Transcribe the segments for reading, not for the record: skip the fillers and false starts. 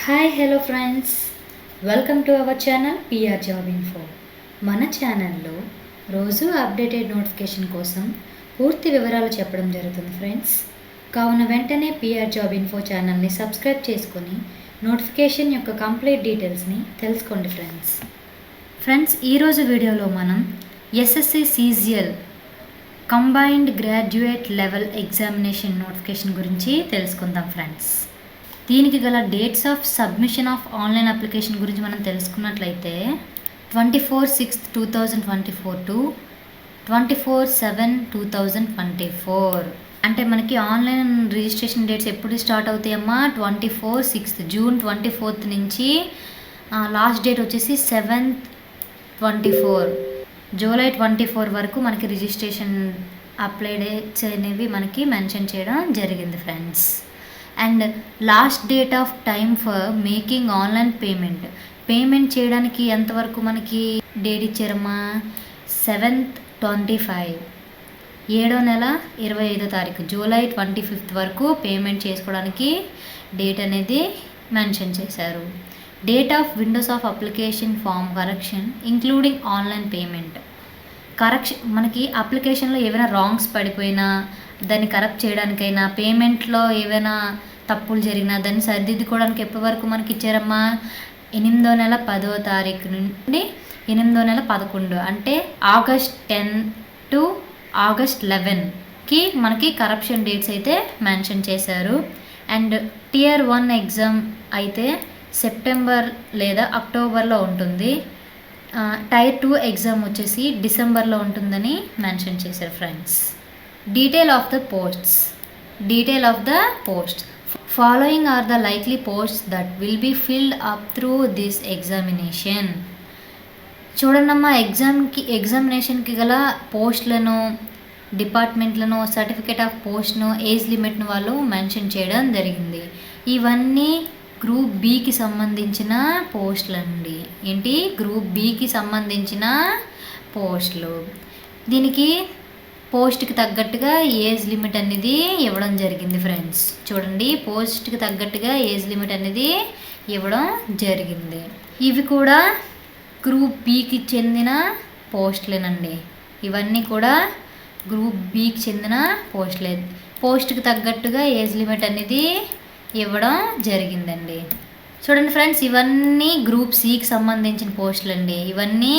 Hi hello friends, welcome to our channel PR job info. మన ఛానల్లో రోజు updated notification కోసం పూర్తి వివరాలు చెప్పడం జరుగుతుంది ఫ్రెండ్స్. కావున వెంటనే పిఆర్ జాబ్ ఇన్ఫో ఛానల్ని సబ్స్క్రైబ్ చేసుకొని నోటిఫికేషన్ యొక్క కంప్లీట్ డీటెయిల్స్ని తెలుసుకోండి ఫ్రెండ్స్, ఈరోజు వీడియోలో మనం SSC CGL combined graduate level examination notification గురించి తెలుసుకుందాం ఫ్రెండ్స్. దీనికి గల dates of submission of online application గురించి మనం తెలుసుకున్నట్లయితే 24/6/2024 టు 24/7/2024. అంటే మనకి ఆన్లైన్ రిజిస్ట్రేషన్ డేట్స్ ఎప్పుడు స్టార్ట్ అవుతాయమ్మా? 24/6 జూన్ 24 నుంచి లాస్ట్ డేట్ వచ్చేసి 7/24 జూలై 24 వరకు మనకి రిజిస్ట్రేషన్ అప్లై డేట్స్ అనేవి మనకి మెన్షన్ చేయడం జరిగింది friends. And last date of time for making online payment చేయడానికి ఎంతవరకు మనకి డేట్ ఇచ్చారమ్మా? 7/25 7వ నెల 25వ తారీఖు జూలై 25th వరకు పేమెంట్ చేసుకోవడానికి డేట్ అనేది మెన్షన్ చేశారు. Date of windows of application form correction including online payment. మనకి అప్లికేషన్లో ఏవైనా రాంగ్స్ పడిపోయినా దాన్ని కరెక్ట్ చేయడానికైనా పేమెంట్లో ఏవైనా తప్పులు జరిగినా దాన్ని సరిదిద్దుకోవడానికి ఎప్పటి వరకు మనకి ఇచ్చారమ్మా? 8వ నెల 10వ తారీఖు నుండి 8వ నెల 11 అంటే ఆగస్ట్ 10 టు ఆగస్ట్ 11కి మనకి కరప్షన్ డేట్స్ అయితే మెన్షన్ చేశారు. అండ్ టియర్ 1 ఎగ్జామ్ అయితే సెప్టెంబర్ లేదా అక్టోబర్లో ఉంటుంది. టైర్ 2 ఎగ్జామ్ వచ్చేసి డిసెంబర్లో ఉంటుందని మెన్షన్ చేశారు friends. Detail of the posts. Following are the likely posts that will be filled up through this examination. చూడండమ్మా, ఎగ్జామినేషన్కి గల పోస్టులను, డిపార్ట్మెంట్లను, సర్టిఫికేట్ ఆఫ్ పోస్ట్ను, ఏజ్ లిమిట్ను వాళ్ళు మెన్షన్ చేయడం జరిగింది. ఇవన్నీ గ్రూప్ బికి సంబంధించిన పోస్టులు అండి. ఏంటి? గ్రూప్ బికి సంబంధించిన పోస్టులు. దీనికి పోస్ట్కి తగ్గట్టుగా ఏజ్ లిమిట్ అనేది ఇవ్వడం జరిగింది ఫ్రెండ్స్. చూడండి, పోస్ట్కి తగ్గట్టుగా ఏజ్ లిమిట్ అనేది ఇవ్వడం జరిగింది. ఇవి కూడా గ్రూప్ బికి చెందిన పోస్టులేనండి. ఇవన్నీ కూడా గ్రూప్ బికి చెందిన పోస్టులే. పోస్ట్కి తగ్గట్టుగా ఏజ్ లిమిట్ అనేది ఇవ్వడం జరిగిందండి. చూడండి ఫ్రెండ్స్, ఇవన్నీ గ్రూప్ సికి సంబంధించిన పోస్టులు అండి. ఇవన్నీ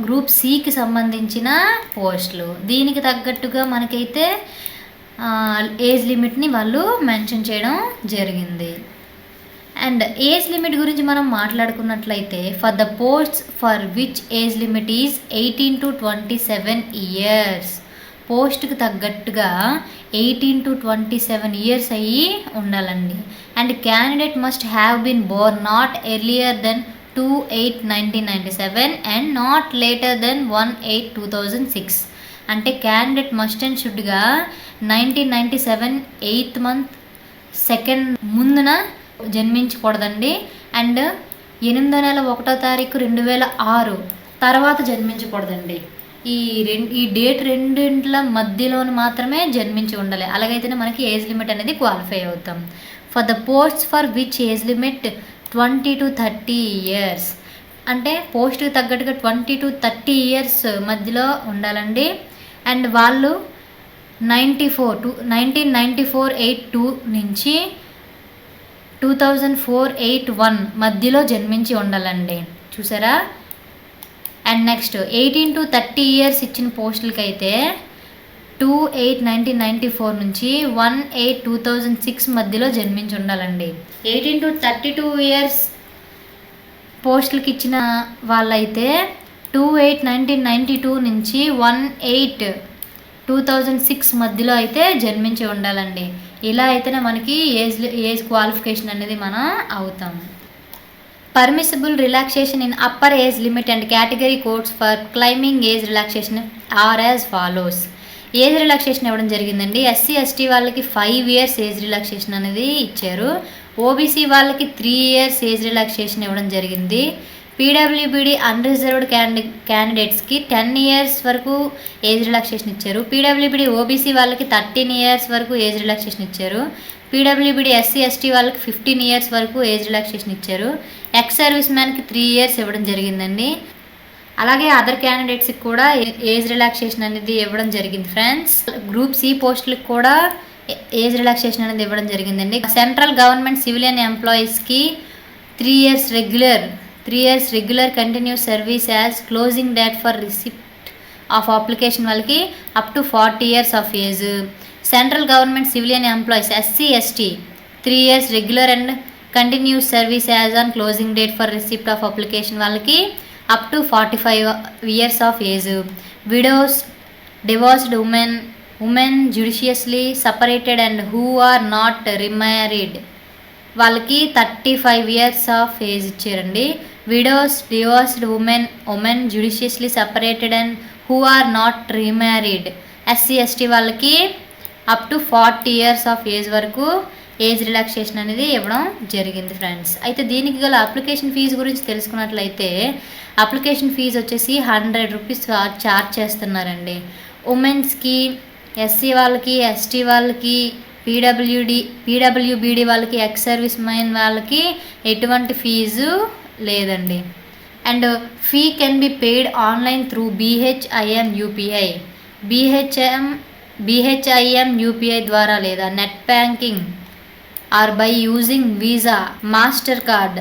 గ్రూప్ సికి సంబంధించిన పోస్టులు. దీనికి తగ్గట్టుగా మనకైతే ఏజ్ లిమిట్ని వాళ్ళు మెన్షన్ చేయడం జరిగింది. అండ్ ఏజ్ లిమిట్ గురించి మనం మాట్లాడుకున్నట్లయితే for the posts for which age limit is 18 to 27 years. పోస్ట్కి తగ్గట్టుగా 18 to 27 ఇయర్స్ అయ్యి ఉండాలండి. And candidate must have been born not earlier than 2/8/1997 and not later than 1/8/2006. అంటే క్యాండిడేట్ మస్ట్ అండ్ షుడ్గా 1997 8th month 2nd ముందున జన్మించకూడదండి. And 8వ నెల 1వ తారీఖు 2006 తర్వాత జన్మించకూడదండి. ఈ డేట్ రెండింటిల మధ్యలోని మాత్రమే జన్మించి ఉండాలి. అలాగైతేనే మనకి ఏజ్ లిమిట్ అనేది క్వాలిఫై అవుతాం. For the posts for which age limit 20 to 30 years. అంటే పోస్ట్కి తగ్గట్టుగా 20 to 30 ఇయర్స్ మధ్యలో ఉండాలండి. అండ్ వాళ్ళు 1994/8/2 నుంచి 2004/8/1 మధ్యలో జన్మించి ఉండాలండి. చూసారా? అండ్ నెక్స్ట్ 18 to 30 ఇయర్స్ ఇచ్చిన పోస్టులకి అయితే 2/8/1994 నుంచి 1/8/2006 మధ్యలో జన్మించి ఉండాలండి. 18 to 32 ఇయర్స్ పోస్టులకి ఇచ్చిన వాళ్ళైతే 2/8/1992 నుంచి 1/8/2006 మధ్యలో అయితే జన్మించి ఉండాలండి. ఇలా అయితేనే మనకి ఏజ్ క్వాలిఫికేషన్ అనేది మనం అవుతాం. Permissible relaxation in upper age limit and category codes for claiming age relaxation are as follows. Age relaxation ఇవ్వడం జరిగిందండి. SC ST వాళ్ళకి 5 years ఏజ్ రిలాక్సేషన్ అనేది ఇచ్చారు. OBC వాళ్ళకి 3 years ఏజ్ రిలాక్సేషన్ ఇవ్వడం జరిగింది. పీడబ్ల్యూబీడీ అన్రిజర్వ్డ్ క్యాండిడేట్స్కి 10 years వరకు ఏజ్ రిలాక్సేషన్ ఇచ్చారు. పీడబ్ల్యూబీడీ ఓబీసీ వాళ్ళకి 13 years వరకు ఏజ్ రిలాక్సేషన్ ఇచ్చారు. పీడబ్ల్యూబీడీ ఎస్సీ ఎస్టీ వాళ్ళకి 15 ఇయర్స్ వరకు ఏజ్ రిలాక్సేషన్ ఇచ్చారు. ఎక్స్ సర్వీస్ మ్యాన్కి 3 ఇయర్స్ ఇవ్వడం జరిగిందండి. అలాగే అదర్ క్యాండిడేట్స్కి కూడా ఏజ్ రిలాక్సేషన్ అనేది ఇవ్వడం జరిగింది ఫ్రెండ్స్. గ్రూప్ సి పోస్టులకు కూడా ఏజ్ రిలాక్సేషన్ అనేది ఇవ్వడం జరిగిందండి. సెంట్రల్ గవర్నమెంట్ సివిలియన్ ఎంప్లాయీస్కి 3 years regular continuous service as closing date for receipt of application వాళ్ళకి up to 40 years of age. Central government civilian employees SC ST 3 years regular and continuous service as on closing date for receipt of application వాళ్ళకి up to 45 years of age. Widows, divorced women judiciously separated and who are not remarried వాళ్ళకి 35 years of age ఇచ్చారండి. Widows, divorced women judiciously separated and who are not remarried SC ST వాళ్ళకి up to 40 years of age వరకు age relaxation అనేది ఇవ్వడం జరిగింది friends. అయితే దీనికి గల అప్లికేషన్ ఫీజు గురించి తెలుసుకున్నట్లయితే అప్లికేషన్ ఫీజు వచ్చేసి 100 రూపీస్ ఛార్జ్ చేస్తున్నారండి. ఉమెన్స్కి, ఎస్సీ వాళ్ళకి, ఎస్టీ వాళ్ళకి, పీడబ్ల్యూబీడీ వాళ్ళకి, ఎక్స్ సర్వీస్ మైన్ వాళ్ళకి ఎటువంటి ఫీజు లేదండి. And fee can be paid online through BHIM UPI UPI ద్వారా లేదా net banking or by using Visa, Mastercard,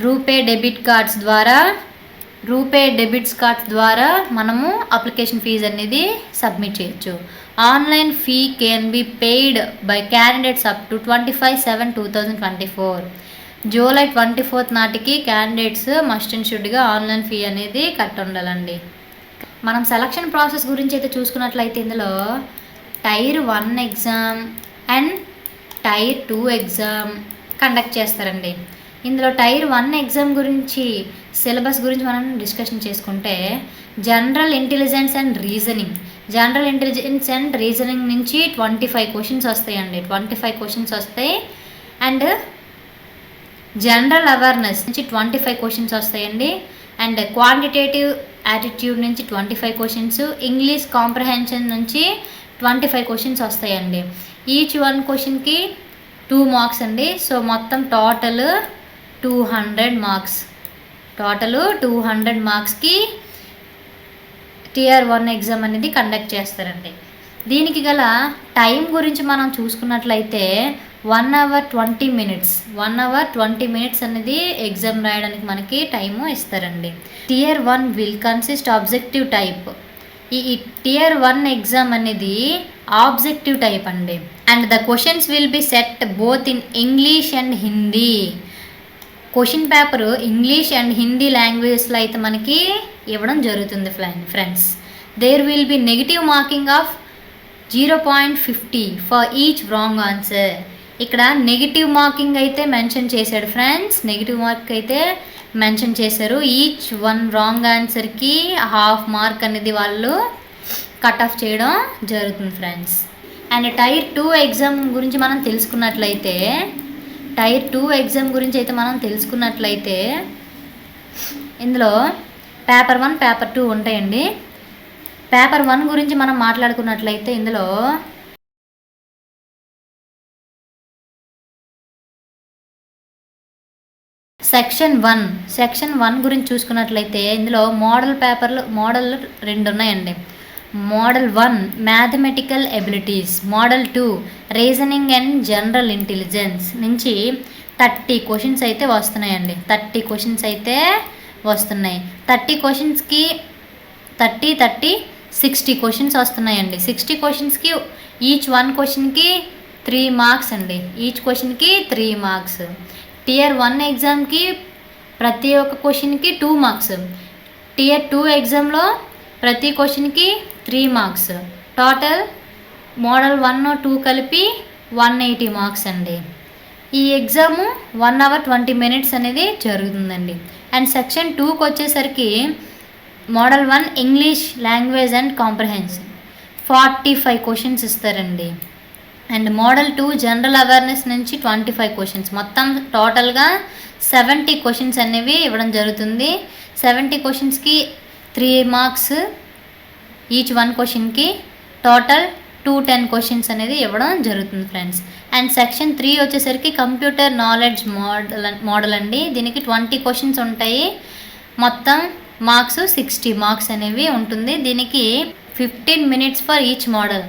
RuPay debits cards ద్వారా మనము అప్లికేషన్ ఫీజు అనేది సబ్మిట్ చేయొచ్చు. Online fee can be paid by candidates up to 25/7/2024. July 24 నాటికి candidates must and షుడ్గా online fee అనేది కట్టి ఉండాలండి. మనం సెలక్షన్ ప్రాసెస్ గురించి అయితే చూసుకున్నట్లయితే ఇందులో tier 1 exam and tier 2 exam conduct చేస్తారండి. ఇందులో టైర్ 1 ఎగ్జామ్ గురించి సిలబస్ గురించి మనం డిస్కషన్ చేసుకుంటే జనరల్ ఇంటెలిజెన్స్ అండ్ రీజనింగ్ నుంచి 25 క్వశ్చన్స్ వస్తాయండి. 25 క్వశ్చన్స్ వస్తాయి. అండ్ జనరల్ అవేర్నెస్ నుంచి 25 క్వశ్చన్స్ వస్తాయండి. అండ్ క్వాంటిటేటివ్ యాటిట్యూడ్ నుంచి 25 క్వశ్చన్స్, ఇంగ్లీష్ కాంప్రహెన్షన్ నుంచి 25 క్వశ్చన్స్ వస్తాయండి. ఈచ్ 1 క్వశ్చన్కి 2 మార్క్స్ అండి. సో మొత్తం టోటల్ 200 మార్క్స్. 200 మార్క్స్కి టియర్ 1 ఎగ్జామ్ అనేది కండక్ట్ చేస్తారండి. దీనికి గల టైం గురించి మనం చూసుకున్నట్లయితే 1 hour 20 minutes. 1 hour 20 minutes అనేది ఎగ్జామ్ రాయడానికి మనకి టైము ఇస్తారండి. Tier 1 will consist objective type. ఈ టియర్ 1 ఎగ్జామ్ అనేది ఆబ్జెక్టివ్ టైప్ అండి. And the questions will be set both in English and Hindi. Question paper English and Hindi లాంగ్వేజెస్లో అయితే మనకి ఇవ్వడం జరుగుతుంది friends. There will be negative marking of 0.50 for each wrong answer. ఇక్కడ negative marking అయితే mention చేశాడు ఫ్రెండ్స్. నెగిటివ్ మార్క్ అయితే mention చేశారు. ఈచ్ 1 రాంగ్ ఆన్సర్కి 1/2 మార్క్ అనేది వాళ్ళు కట్ ఆఫ్ చేయడం జరుగుతుంది ఫ్రెండ్స్. అండ్ టైర్ 2 ఎగ్జామ్ గురించి మనం తెలుసుకున్నట్లయితే ఇందులో పేపర్ 1, పేపర్ 2 ఉంటాయండి. పేపర్ 1 గురించి మనం మాట్లాడుకున్నట్లయితే ఇందులో సెక్షన్ 1 గురించి చూసుకున్నట్లయితే ఇందులో మోడల్ 2 ఉన్నాయండి. Model 1 mathematical abilities, model 2 reasoning and general intelligence నుంచి 30 క్వశ్చన్స్ అయితే వస్తున్నాయండి. 30 క్వశ్చన్స్ అయితే వస్తున్నాయి. 30 క్వశ్చన్స్కి 60 క్వశ్చన్స్ వస్తున్నాయండి. 60 క్వశ్చన్స్కి ఈచ్ 1 క్వశ్చన్కి 3 మార్క్స్ అండి. ఈచ్ క్వశ్చన్కి 3 మార్క్స్. టియర్ 1 ఎగ్జామ్కి ప్రతి ఒక్క క్వశ్చన్కి 2 మార్క్స్. టియర్ 2 ఎగ్జామ్లో ప్రతి క్వశ్చన్కి 3 మార్క్స్. టోటల్ మోడల్ 1, 2 కలిపి 180 మార్క్స్ అండి. ఈ ఎగ్జాము 1 hour 20 minutes అనేది జరుగుతుందండి. అండ్ సెక్షన్ 2కి వచ్చేసరికి model 1 English language and comprehension 45 questions ఇస్తారండి. అండ్ మోడల్ 2 జనరల్ అవేర్నెస్ నుంచి 25 క్వశ్చన్స్. మొత్తం టోటల్గా 70 క్వశ్చన్స్ అనేవి ఇవ్వడం జరుగుతుంది. 70 క్వశ్చన్స్కి 3 మార్క్స్ ఈచ్ 1 క్వశ్చన్కి. టోటల్ 10 క్వశ్చన్స్ అనేది ఇవ్వడం జరుగుతుంది ఫ్రెండ్స్. అండ్ సెక్షన్ 3 వచ్చేసరికి కంప్యూటర్ నాలెడ్జ్ మోడల్ అండి. దీనికి 20 క్వశ్చన్స్ ఉంటాయి. మొత్తం మార్క్స్ 60 మార్క్స్ అనేవి ఉంటుంది. దీనికి 15 minutes ఫర్ ఈచ్ మోడల్,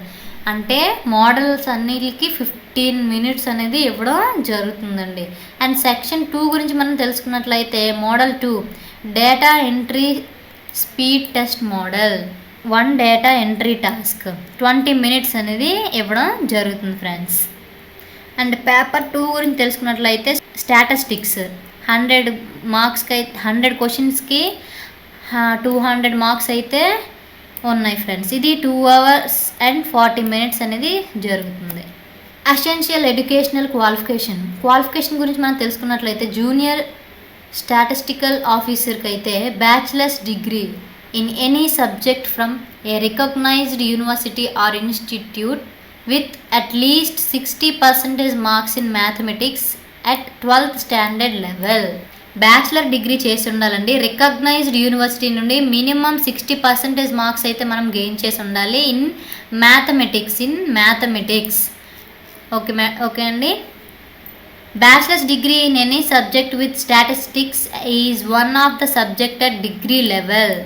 అంటే మోడల్స్ అన్నిటికి 15 minutes అనేది ఇవ్వడం జరుగుతుందండి. అండ్ సెక్షన్ 2 గురించి మనం తెలుసుకున్నట్లయితే model 2 data entry speed test model, 1 data entry task 20 minutes అనేది ఇవ్వడం జరుగుతుంది ఫ్రెండ్స్. అండ్ పేపర్ 2 గురించి తెలుసుకున్నట్లయితే స్టాటిస్టిక్స్ 100 మార్క్స్కి అయితే 100 క్వశ్చన్స్కి 200 మార్క్స్ అయితే ఉన్నాయి ఫ్రెండ్స్. ఇది 2 hours and 40 minutes అనేది జరుగుతుంది. అసెన్షియల్ ఎడ్యుకేషనల్ క్వాలిఫికేషన్ గురించి మనం తెలుసుకున్నట్లయితే జూనియర్ స్టాటిస్టికల్ ఆఫీసర్కి అయితే bachelor's degree in any subject from a recognised university or institute with at least 60% marks in mathematics at 12th standard level. Bachelor degree చేసి ఉండాలండి. Recognised university నుండి minimum 60% marks అయితే మనం gain చేసి ఉండాలి ఇన్ మ్యాథమెటిక్స్. ఓకే అండి. Bachelor's degree in any subject with statistics is one of the subject at degree level.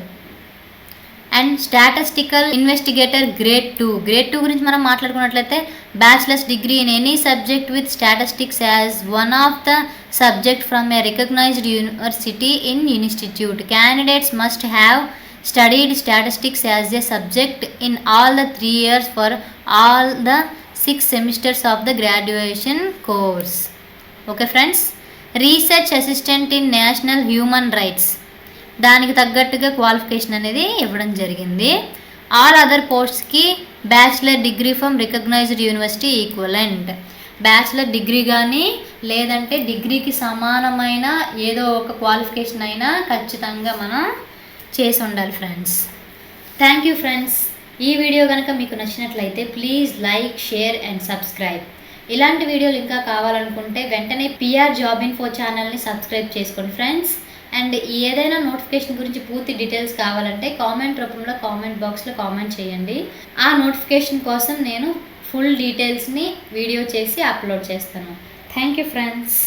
And statistical investigator grade 2 గురించి మనం మాట్లాడుకున్నట్లయితే bachelor's degree in any subject with statistics as one of the subject from a recognised university in institute. Candidates must have studied statistics as a subject in all the 3 years for all the 6 semesters of the graduation course. Okay friends. Research assistant in national human rights, దానికి తగ్గట్టుగా qualification అనేది ఇవ్వడం జరిగింది. All other పోస్ట్స్కి bachelor degree from recognised university equivalent. Bachelor degree కానీ లేదంటే డిగ్రీకి సమానమైన ఏదో ఒక క్వాలిఫికేషన్ అయినా ఖచ్చితంగా మనం చేసి ఉండాలి ఫ్రెండ్స్. Thank you friends. ఈ వీడియో కనుక మీకు నచ్చినట్లయితే please like, share and subscribe. ఇలాంటి వీడియోలు ఇంకా కావాలనుకుంటే వెంటనే పిఆర్ జాబ్ ఇన్ఫో ఛానల్ని సబ్స్క్రైబ్ చేసుకోండి ఫ్రెండ్స్. అండ్ ఏదైనా నోటిఫికేషన్ గురించి పూర్తి డీటెయిల్స్ కావాలంటే కామెంట్ రూపంలో కామెంట్ బాక్స్లో కామెంట్ చేయండి. ఆ నోటిఫికేషన్ కోసం నేను ఫుల్ డీటెయిల్స్ని వీడియో చేసి అప్లోడ్ చేస్తాను. Thank you friends.